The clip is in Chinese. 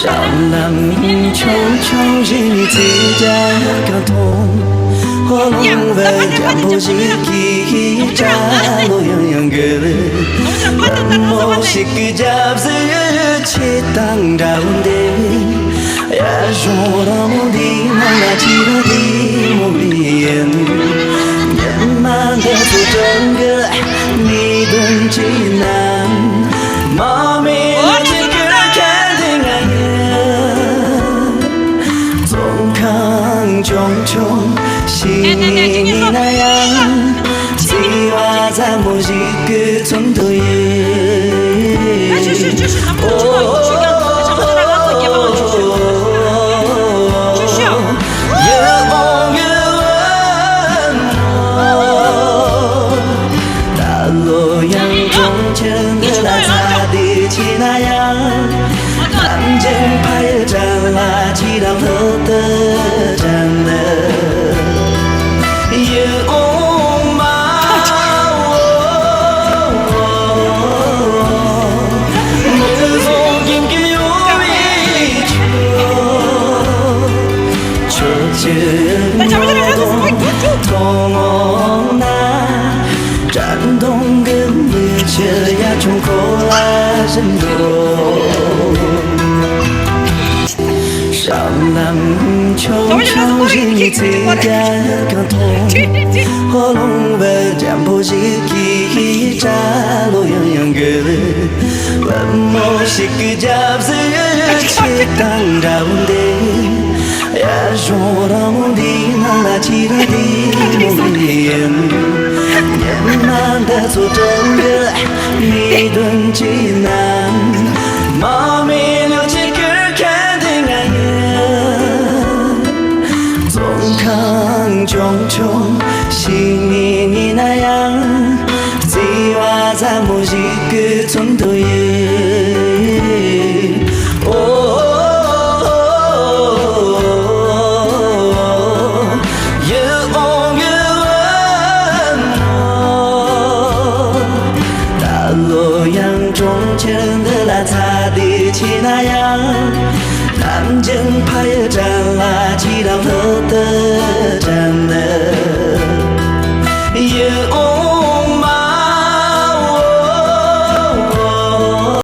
少男匆匆心里自家感动，火龙文将不是记扎罗样样个，我是个夹子切当着的，呀说到目的那记得的目的，年满的出整个你懂济南，妈咪。种种心里那样，计划在某一个钟头夜。大洛阳中间的那擦地气那样，南京派战拉起当头的。战动跟你这呀，冲口拉神多。少男匆匆心里自家感动，火龙文将不是记扎罗样样个，文墨是个夹子切当着的，呀说到目的那记得的目的，年满的做整个你顿济南，妈咪留起个看的爱人，总看种种心里你那样，计划在某一个钟头夜。洛阳中间的那擦地气那样，南京派战拉起当头的。